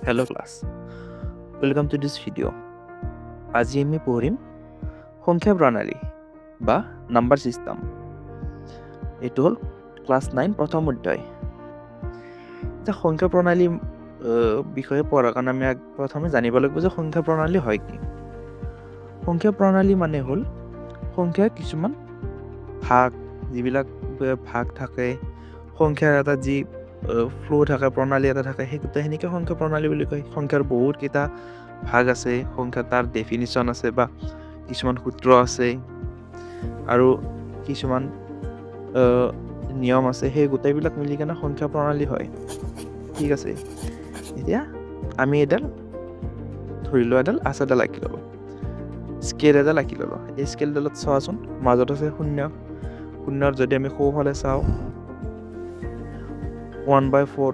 Hello class, welcome to this video. আজি আমি পঢ়িম সংখ্যা প্ৰণালী বা নাম্বাৰ সিস্টেম। এইটো হ'ল ক্লাছ 9 প্ৰথম অধ্যায়। এটা সংখ্যা প্ৰণালী বিষয়ে পঢ়াৰ কাৰণে আমি প্ৰথমে জানিব লাগিব যে সংখ্যা প্ৰণালী হয় কি। সংখ্যা প্ৰণালী মানে হ'ল সংখ্যা কিছুমান ভাগ, যিবিলাক ভাগ থাকে, সংখ্যাৰ এটা যি ফ্লো থাকে, প্ৰণালী এটা থাকে, সেই গোটেইখিনিকে সংখ্যা প্ৰণালী বুলি কয়। সংখ্যাৰ বহুত কেইটা ভাগ আছে, সংখ্যা তাৰ ডেফিনিশ্যন আছে বা কিছুমান সূত্ৰ আছে আৰু কিছুমান নিয়ম আছে, সেই গোটেইবিলাক মিলি কেনে সংখ্যা প্ৰণালী হয়। ঠিক আছে, এতিয়া আমি এডাল ধৰি লোৱা, এডাল আঁচ এডাল আঁকি ল'লোঁ, স্কেল এডাল আঁকি ল'লোঁ। এই স্কেলডালত চোৱাচোন, মাজত আছে শূন্য। শূন্যৰ যদি আমি সোঁফালে চাওঁ 1/4,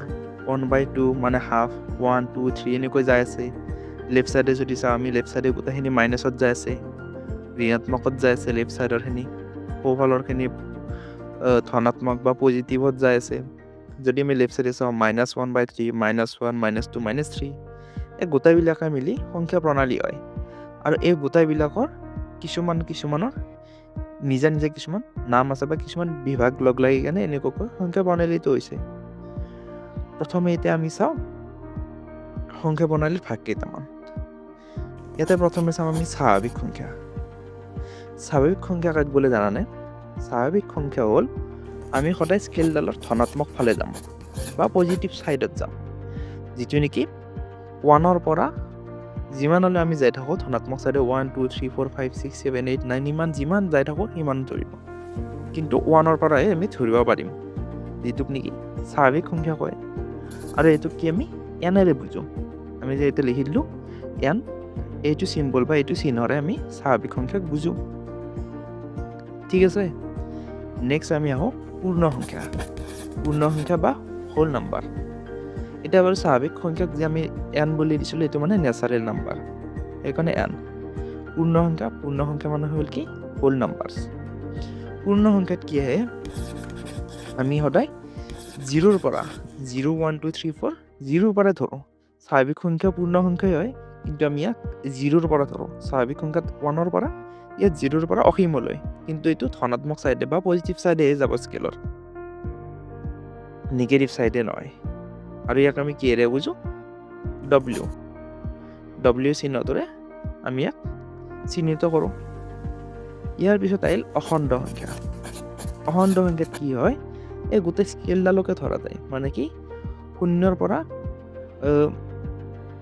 1/2 মানে হাফ, 1, 2, 3 এনেকৈ যাই আছে। লেফ্ট চাইডে যদি চাওঁ আমি, লেফ্ট চাইডে গোটেইখিনি মাইনাছত যাই আছে, ঋণাত্মকত যাই আছে। লেফ্ট চাইডৰখিনি, সোঁফালৰখিনি ধনাত্মক বা পজিটিভত যাই আছে। যদি আমি লেফ্ট চাইডে চাওঁ -1/3, -1, -2, -3, এই গোটেইবিলাকে মিলি সংখ্যা প্ৰণালী হয়। আৰু এই গোটেইবিলাকৰ কিছুমানৰ নিজা নিজা কিছুমান নাম আছে বা কিছুমান বিভাগ লগ লাগি কেনে এনেকুৱাকৈ সংখ্যা প্ৰণালীটো হৈছে। প্ৰথমে এতিয়া আমি চাওঁ সংখ্যা প্ৰণালীৰ ভাগ কেইটামান। ইয়াতে প্ৰথমে চাওঁ আমি স্বাভাৱিক সংখ্যা। স্বাভাৱিক সংখ্যা কাক বোলে জানানে? স্বাভাৱিক সংখ্যা হ'ল আমি সদায় স্কেলডালৰ ধনাত্মক ফালে যাম বা পজিটিভ ছাইডত যাম, যিটো নেকি 1ৰ পৰা যিমানলৈ আমি যাই থাকোঁ ধনাত্মক ছাইডে 1, 2, 3, 4, 5, 6, 7, 8, 9 যিমান যাই থাকোঁ সিমান ধৰিব। কিন্তু 1ৰ পৰাই আমি ধৰিব পাৰিম, যিটোক নেকি স্বাভাৱিক সংখ্যা কয়। আৰু এইটোক কি আমি এনেৰে বুজোঁ। আমি যে এইটো লিখি দিলোঁ এন, এইটো চিম্বল বা এইটো চিহ্নৰে আমি স্বাভাৱিক সংখ্যাক বুজোঁ। ঠিক আছে, নেক্সট আমি আহোঁ পূৰ্ণ সংখ্যা। পূৰ্ণ সংখ্যা বা হোল নাম্বাৰ। এতিয়া বাৰু স্বাভাৱিক সংখ্যাক যে আমি এন বুলি দিছিলোঁ, এইটো মানে নেচাৰেল নাম্বাৰ, সেইকাৰণে এন। পূৰ্ণ সংখ্যা মানে হ'ল কি হোল নাম্বাৰছ। পূৰ্ণ সংখ্যাত কি আহে, আমি সদায় 0ৰ পৰা 0, 1, 2, 3, 4 0ৰ পৰা ধৰোঁ। স্বাভাৱিক সংখ্যা পূৰ্ণ সংখ্যাই হয়, কিন্তু আমি ইয়াক 0ৰ পৰা ধৰোঁ। স্বাভাৱিক সংখ্যাত 1ৰ পৰা, ইয়াত 0ৰ পৰা অসীমলৈ, কিন্তু এইটো ধনাত্মক ছাইডে বা পজিটিভ ছাইডেহে যাব স্কেলৰ, নিগেটিভ ছাইডে নহয়। আৰু ইয়াক আমি কিহেৰে বুজোঁ? ডব্লিউ চিহ্নটোৰে আমি ইয়াক চিহ্নিত কৰোঁ। ইয়াৰ পিছত আহিল অখণ্ড সংখ্যা। অখণ্ড সংখ্যাত কি হয়, এই গোটেই স্কেলডালকে ধৰা যায়, মানে কি 0ৰ পৰা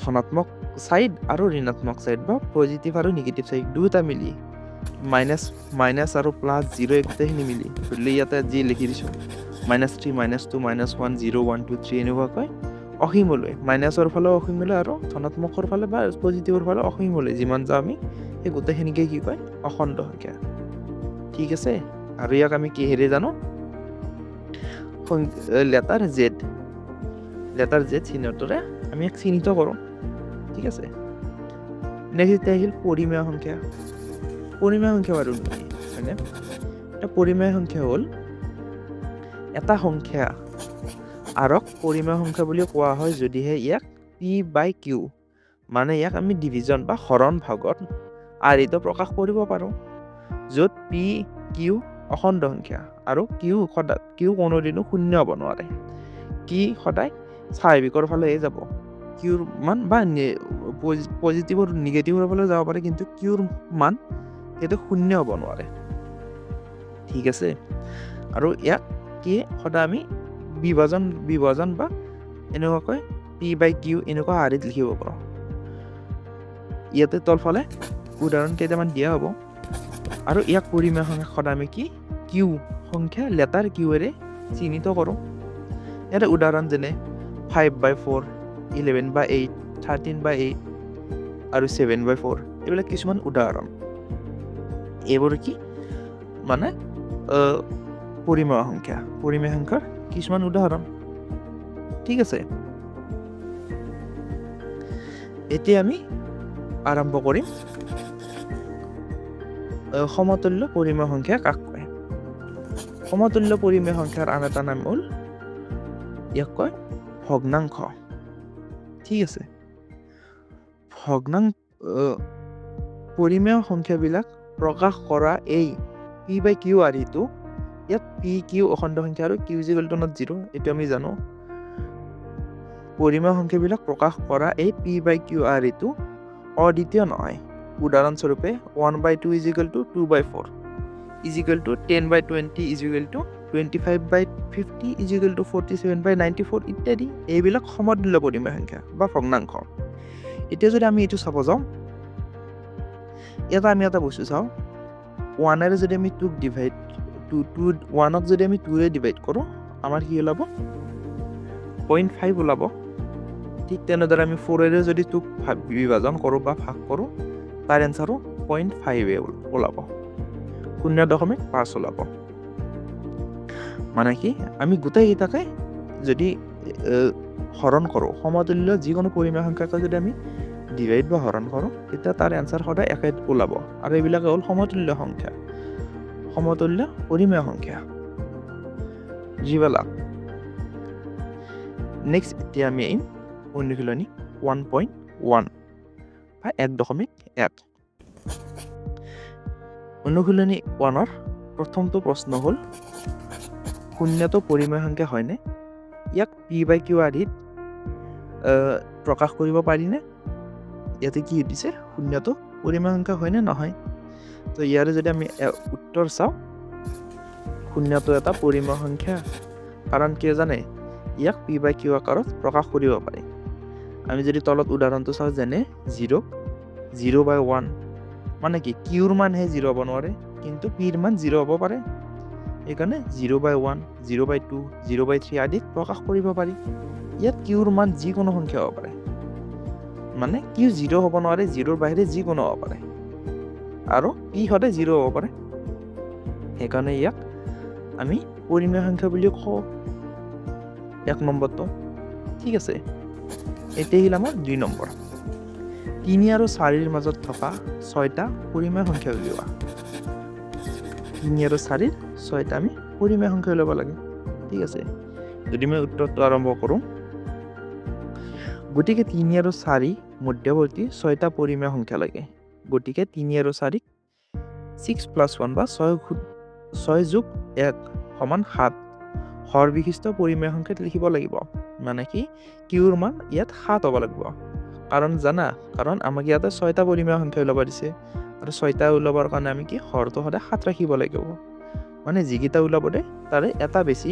ধনাত্মক ছাইড আৰু ঋণাত্মক ছাইড বা পজিটিভ আৰু নিগেটিভ ছাইড দুয়োটা মিলি মাইনাছ আৰু প্লাছ 0 গোটেইখিনি মিলি, ধৰিলে ইয়াতে যি লিখি দিছোঁ -3, -2, -1, 0, 1, 2, 3 এনেকুৱাকৈ অসীমলৈ, মাইনাছৰ ফালে অসীমলৈ আৰু ধনাত্মকৰ ফালে বা পজিটিভৰ ফালে অসীমলৈ যিমান যাওঁ আমি, সেই গোটেইখিনিকে কি কয়? অখণ্ড সংখ্যা। ঠিক আছে, আৰু ইয়াক আমি কিহেৰে জানো? লেটাৰ জেড চিহ্নটোৰে আমি ইয়াক চিহ্নিত কৰোঁ। ঠিক আছে, নেক্সট এতিয়া আহিল পৰিমেয় সংখ্যা। পৰিমেয় সংখ্যা বাৰু কি হয়নে? এটা পৰিমেয় সংখ্যা হ'ল এটা সংখ্যা আৰক পৰিমেয় সংখ্যা বুলি কোৱা হয় যদিহে ইয়াক p/q মানে ইয়াক আমি ডিভিজন বা হৰণ ভাগত আৰিত প্ৰকাশ কৰিব পাৰোঁ, য'ত p, q অখণ্ড সংখ্যা আৰু q কোনোদিনো শূন্য হ'ব নোৱাৰে। কি সদায় স্বাভাৱিকৰ ফালেহে যাব, qৰ মান বা পজিটিভৰ নিগেটিভৰ ফালে যাব পাৰে, কিন্তু qৰ মান সেইটো শূন্য হ'ব নোৱাৰে। ঠিক আছে, আৰু ইয়াক কি সদায় আমি বিভাজন বা এনেকুৱাকৈ p/q এনেকুৱা আৰিত লিখিব পাৰোঁ। ইয়াতে তলফালে উদাহৰণ কেইটামান দিয়া হ'ব। আৰু ইয়াক পৰিমেয় সংখ্যা সদায় আমি কি q সংখ্যা লেটাৰ qৰে চিহ্নিত কৰোঁ। ইয়াতে উদাহৰণ যেনে 5/4, 11/8, 13/8 আৰু 7/4 এইবিলাক কিছুমান উদাহৰণ। এইবোৰ কি মানে পৰিমেয় সংখ্যাৰ কিছুমান উদাহৰণ। ঠিক আছে, এতিয়া আমি আৰম্ভ কৰিম সমতুল্য পৰিমেয় সংখ্যা কাক কয়। সমতুল্য পৰিমেয় সংখ্যাৰ আন এটা নাম হ'ল ইয়াক কয় ভগ্নাংশ। ঠিক আছে। ভগ্নাংশ পৰিমেয় সংখ্যাবিলাক প্ৰকাশ কৰা এই p/q ইয়াত p q অখণ্ড সংখ্যা আৰু q =0 এইটো আমি জানো পৰিমেয় সংখ্যাবিলাক প্ৰকাশ কৰা এই p/q অদ্বিতীয় নহয় উদাহৰণস্বৰূপে 1/2 = 2/4 10/20 = 25/50 = 47/94 ইত্যাদি এইবিলাক সমতুল্য পৰিমেয় সংখ্যা বা ভগ্নাংশ এতিয়া যদি আমি এইটো চাব যাওঁ এটা আমি এটা বস্তু চাওঁ 1 এৰে যদি আমি 2 ডিভাইড 1ক যদি আমি 2 ৰে ডিভাইড কৰোঁ আমাৰ কি ওলাব 0.5 ওলাব ঠিক তেনেদৰে আমি 4 এৰে যদি 2ক বিভাজন কৰোঁ বা ভাগ কৰোঁ তাৰ এনসাৰো 0.5 ওলাব 0.5 ওলাব মানে কি আমি গোটেইকেইটাকে যদি হৰণ কৰোঁ সমতুল্য যিকোনো পৰিমেয় সংখ্যাকে যদি আমি ডিভাইড বা হৰণ কৰোঁ তেতিয়া তাৰ এনসাৰ সদায় একে ওলাব আৰু এইবিলাক হ'ল সমতুল্য সংখ্যা সমতুল্য পৰিমেয় সংখ্যা যিবিলাক নেক্সট এতিয়া আমি অনুশীলনী 1.1 বা 1.1 অনুশীলনী 1ৰ প্ৰথমটো প্ৰশ্ন হ'ল শূন্যটো পৰিমেয় সংখ্যা হয়নে ইয়াক p/q আদিত প্ৰকাশ কৰিব পাৰিনে ইয়াতে কি দিছে শূন্যটো পৰিমেয় সংখ্যা হয়নে নহয় তো ইয়াৰে যদি আমি উত্তৰ চাওঁ শূন্যটো এটা পৰিমেয় সংখ্যা কাৰণ কিয় জানে ইয়াক p/q আকাৰত প্ৰকাশ কৰিব পাৰি আমি যদি তলত উদাহৰণটো চাওঁ যেনে 0/1 মানে কি qৰ মানহে 0 হ'ব নোৱাৰে কিন্তু pৰ মান 0 হ'ব পাৰে এইকাৰণে 0/1 0/2 0/3 আদিত প্ৰকাশ কৰিব পাৰি ইয়াত qৰ মান যিকোনো সংখ্যা হ'ব পাৰে মানে q 0 হ'ব নোৱাৰে 0ৰ বাহিৰে যিকোনো হ'ব পাৰে আৰু p সদায় 0 হ'ব পাৰে সেইকাৰণে ইয়াক আমি পৰিমেয় সংখ্যা বুলি কওঁ 1 নম্বৰটো ঠিক আছে এতিয়া আহিল আমাৰ 2 নম্বৰ 3 আৰু 4ৰ মাজত থকা 6টা পৰিমেয় সংখ্যা উলিওৱা 3 আৰু 4ৰ 6টা আমি পৰিমেয় সংখ্যা উলিয়াব লাগে ঠিক আছে যদি মই উত্তৰটো আৰম্ভ কৰোঁ গতিকে 3 আৰু 4 মধ্যৱৰ্তী 6টা পৰিমেয় সংখ্যা লাগে গতিকে 3 আৰু 4ক 6 + 1 বা 6 যোগ 1 সমান 7 হৰ বিশিষ্ট পৰিমেয় সংখ্যাত লিখিব লাগিব মানে কি qৰ মান ইয়াত 7 হ'ব লাগিব কাৰণ আমাক ইয়াতে 6টা পৰিমেয় সংখ্যা ওলাব দিছে আৰু 6টা ওলাবৰ কাৰণে আমি কি হৰটো সদায় 7 ৰাখিব লাগিব মানে যিকেইটা ওলাব দে তাৰে এটা বেছি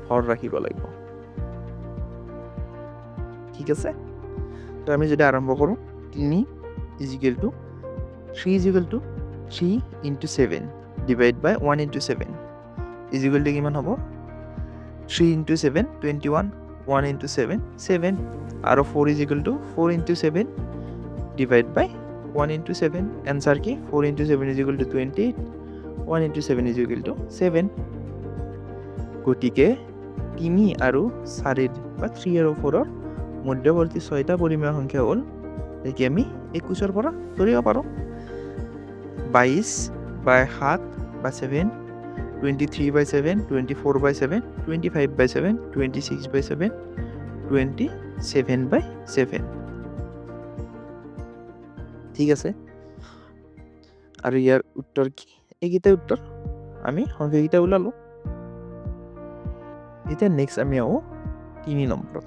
হৰ ৰাখিব লাগিব ঠিক আছে তো আমি যদি আৰম্ভ কৰোঁ 3 = 3 × 7 ডিভাইড বাই 1 × 7 = কিমান হ'ব 3 × 7 21 1 × 7 7 আৰু 4 = 4 × 7 ডিভাইড বাই 1 × 7 এনসাৰ কি 4 × 7 = 28 1 × 7 = 7 গতিকে 3 আৰু 4 বা 3 আৰু 4ৰ মধ্যৱৰ্তী 6টা পৰিমেয় সংখ্যা হ'ল একে আমি 21ৰ পৰা ধৰিব পাৰোঁ 22/7 বা 7 23/7 24/7 25/7 26/7 27/7 ঠিক আছে আৰু ইয়াৰ উত্তৰ কি এইকেইটা উত্তৰ আমি সংখ্যাকেইটা ওলালো এতিয়া নেক্সট আমি আহোঁ 3 নম্বৰত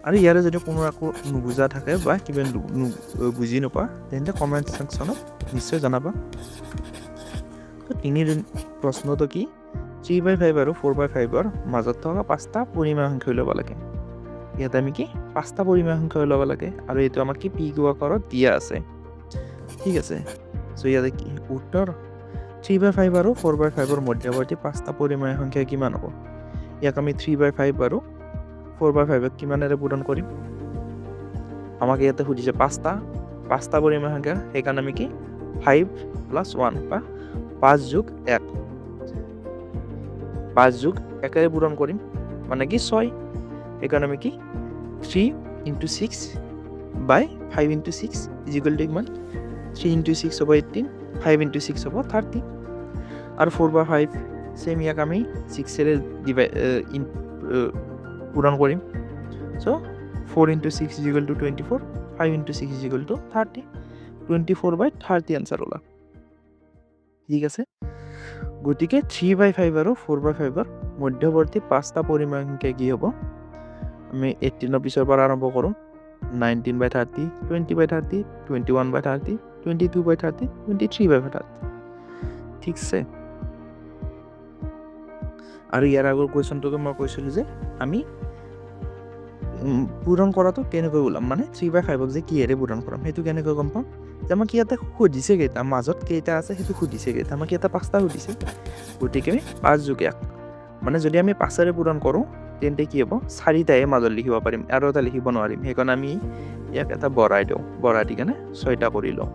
আৰু ইয়াৰে যদি কোনো একো নুবুজা থাকে বা কিবা বুজি নোপোৱা তেন্তে কমেণ্ট ছেকশ্যনত নিশ্চয় জনাবা তো 3 প্ৰশ্নটো কি 3/5 আৰু 4/5ৰ মাজত থকা 5টা পৰিমেয় সংখ্যা উলিয়াব লাগে ইয়াত আমি কি 5টা পৰিমেয় সংখ্যা উলিয়াব লাগে আৰু এইটো আমাক কি p/q আকাৰত দিয়া আছে ঠিক আছে সো ইয়াতে কি উত্তৰ 3/5 আৰু 4/5ৰ মধ্যৱৰ্তী 5টা পৰিমেয় সংখ্যা কিমান হ'ব ইয়াক আমি 3/5 আৰু 4/5ক কিমানেৰে পূৰণ কৰিম আমাক ইয়াতে সুধিছে 5টা পৰিমেয় সংখ্যা সেইকাৰণে আমি কি 5 + 1 বা 5 যোগ 1 5 যোগ 1 পূৰণ কৰিম মানে কি 6 সেইকাৰণে আমি কি 3 × 6 বাই 5 × 6 = কিমান 3 × 6 হ'ব 18 5 × 6 হ'ব 30 আৰু 4/5 সেম ইয়াক আমি 6 এৰে পূৰণ কৰিম so 4 × 6 = 24 5 into 6 is equal to 30 24/30 answer ওলা ঠিক আছে গতিকে 3/5 আৰু 4/5 ৰ মধ্যবৰ্তী পাঁচটা পৰিমাণ সংখ্যা কি হ'ব আমি 18 পিছৰ পৰা আৰম্ভ কৰোঁ 19/30 20/30 21/30 22/30 23/30 ঠিক আছে আৰু ইয়াৰ আগৰ কোৱেশ্যনটোকে মই কৈছিলোঁ যে আমি পূৰণ কৰাটো কেনেকৈ ওলাম মানে 3/5 ক যে কিহেৰে পূৰণ কৰাম সেইটো কেনেকৈ গম পাম যে আমাক ইয়াতে সুধিছে কেইটা মাজত কেইটা আছে সেইটো সুধিছে কেইটা আমাক ইয়াতে পাঁচটা সুধিছে গতিকে 5 যোগ 1 মানে যদি আমি 5ৰে পূৰণ কৰোঁ তেন্তে কি হ'ব 4টাহে মাজত লিখিব পাৰিম আৰু এটা লিখিব নোৱাৰিম সেইকাৰণে আমি ইয়াক এটা বঢ়াই দিওঁ বঢ়াই দি কেনে 6টা কৰি লওঁ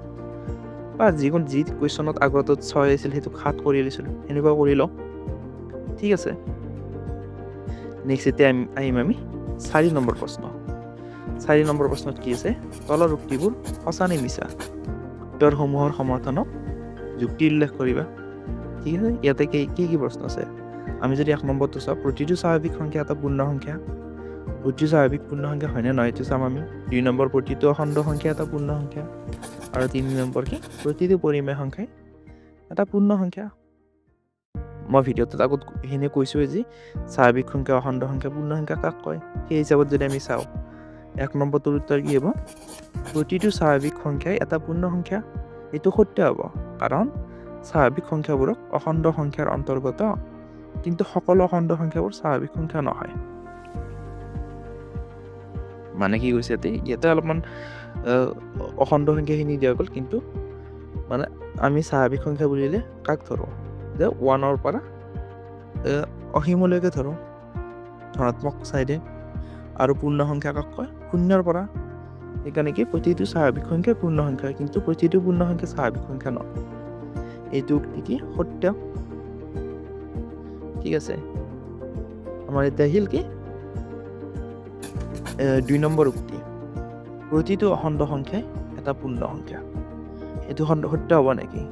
বা যি কুৱেশ্যনত আগতত 6 আছিল সেইটো 7 কৰি লৈছিলোঁ সেনেকুৱা কৰি লওঁ ঠিক আছে নেক্সট এতিয়া আহিম আমি 4 নম্বৰ প্ৰশ্ন 4 নম্বৰ প্ৰশ্নত কি আছে তলৰ উক্তিবোৰ সঁচা নে মিছা উত্তৰসমূহৰ সমৰ্থনত যুক্তি উল্লেখ কৰিবা ঠিক আছে ইয়াতে কি প্ৰশ্ন আছে আমি যদি 1 নম্বৰটো চাওঁ প্ৰতিটো স্বাভাৱিক সংখ্যা এটা পূৰ্ণ সংখ্যা প্ৰতিটো স্বাভাৱিক পূৰ্ণ সংখ্যা হয়নে নহয় এইটো চাম আমি 2 নম্বৰ প্ৰতিটো অখণ্ড সংখ্যা এটা পূৰ্ণ সংখ্যা আৰু 3 নম্বৰ কি প্ৰতিটো পৰিমেয় সংখ্যা এটা পূৰ্ণ সংখ্যা মই ভিডিঅ'টোত আগত এইখিনি কৈছোঁৱে যে স্বাভাৱিক সংখ্যা অখণ্ড সংখ্যা পূৰ্ণ সংখ্যা কাক কয় সেই হিচাপত যদি আমি চাওঁ 1 নম্বৰটোৰ উত্তৰ কি হ'ব প্ৰতিটো স্বাভাৱিক সংখ্যাই এটা পূৰ্ণ সংখ্যা এইটো সত্য হ'ব কাৰণ স্বাভাৱিক সংখ্যাবোৰক অখণ্ড সংখ্যাৰ অন্তৰ্গত কিন্তু সকলো অখণ্ড সংখ্যাবোৰ স্বাভাৱিক সংখ্যা নহয় মানে কি কৈছে ইয়াতে অলপমান অখণ্ড সংখ্যাখিনি দিয়া গ'ল কিন্তু মানে আমি স্বাভাৱিক সংখ্যা বুলিলে কাক ধৰোঁ যে 1ৰ পৰা অসীমলৈকে ধৰোঁ ধনাত্মক চাইডে আৰু পূৰ্ণ সংখ্যা কাক কয় 0ৰ পৰা সেইকাৰণে কি প্ৰতিটো স্বাভাৱিক সংখ্যা পূৰ্ণ সংখ্যা কিন্তু প্ৰতিটো পূৰ্ণ সংখ্যা স্বাভাৱিক সংখ্যা নহয় এইটো উক্তি কি সত্য ঠিক আছে আমাৰ এতিয়া আহিল কি 2 নম্বৰ উক্তি প্ৰতিটো অখণ্ড সংখ্যাই এটা পূৰ্ণ সংখ্যা এইটো সত্য হ'ব নেকি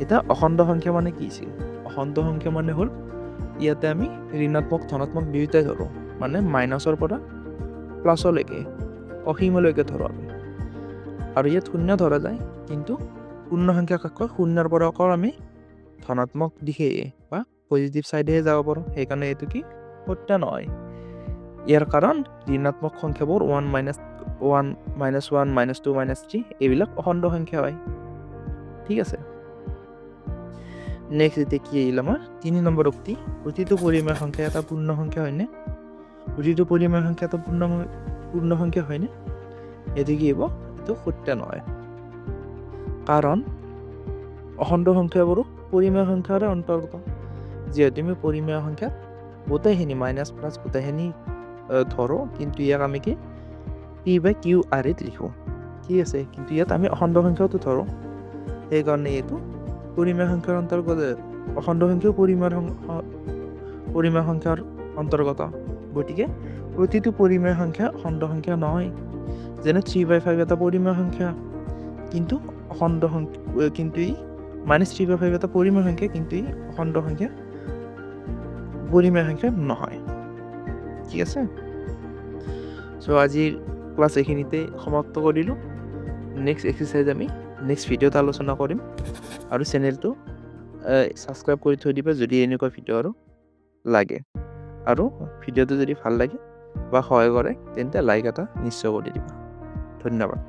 এটা অখণ্ড সংখ্যা মানে কি আছিল অখণ্ড সংখ্যা মানে হ'ল ইয়াতে আমি ঋণাত্মক ধনাত্মক দুয়োটাই ধৰোঁ মানে মাইনাছৰ পৰা প্লাছলৈকে অসীমলৈকে ধৰোঁ আমি আৰু ইয়াত 0 ধৰা যায় কিন্তু পূৰ্ণ সংখ্যা কাক কয় 0ৰ পৰা অকল আমি ধনাত্মক দিশে বা পজিটিভ চাইডেহে যাব পাৰোঁ সেইকাৰণে এইটো কি সত্য নহয় ইয়াৰ কাৰণ ঋণাত্মক সংখ্যাবোৰ 1 -1 -2 -3 এইবিলাক অখণ্ড সংখ্যা হয় ঠিক আছে নেক্সট এতিয়া কি আহিল আমাৰ 3 নম্বৰ উক্তি প্ৰতিটো পৰিমেয় সংখ্যা এটা পূৰ্ণ সংখ্যা হয়নে প্ৰতিটো পৰিমেয় সংখ্যা এটা পূৰ্ণ সংখ্যা হয়নে এইটো কি হ'ব এইটো সত্য নহয় কাৰণ অখণ্ড সংখ্যাবোৰো পৰিমেয় সংখ্যাৰ অন্তৰ্গত যিহেতু আমি পৰিমেয় সংখ্যাত গোটেইখিনি মাইনাছ প্লাছ গোটেইখিনি ধৰোঁ কিন্তু ইয়াক আমি কি P/Q/R লিখোঁ ঠিক আছে কিন্তু ইয়াত আমি অখণ্ড সংখ্যাটো ধৰোঁ সেইকাৰণে এইটো পৰিমেয় সংখ্যাৰ অন্তৰ্গত অখণ্ড সংখ্যাও পৰিমেয় সংখ্যাৰ অন্তৰ্গত গতিকে প্ৰতিটো পৰিমেয় সংখ্যা অখণ্ড সংখ্যা নহয় যেনে 3/5 এটা পৰিমেয় সংখ্যা কিন্তু অখণ্ড সংখ্যা কিন্তু ই -3/5 এটা পৰিমেয় সংখ্যা কিন্তু ই অখণ্ড সংখ্যা পৰিমেয় সংখ্যা নহয় ঠিক আছে সো আজিৰ ক্লাছ এইখিনিতে সমাপ্ত কৰিলোঁ নেক্সট এক্সাৰচাইজ আমি নেক্সট ভিডিঅ'ত আলোচনা কৰিম আৰু চেনেলটো ছাবস্ক্ৰাইব কৰি থৈ দিবা যদি এনেকুৱা ভিডিঅ' আৰু লাগে আৰু ভিডিঅ'টো যদি ভাল লাগে বা সহায় কৰে তেন্তে লাইক এটা নিশ্চয় কৰি দিবা ধন্যবাদ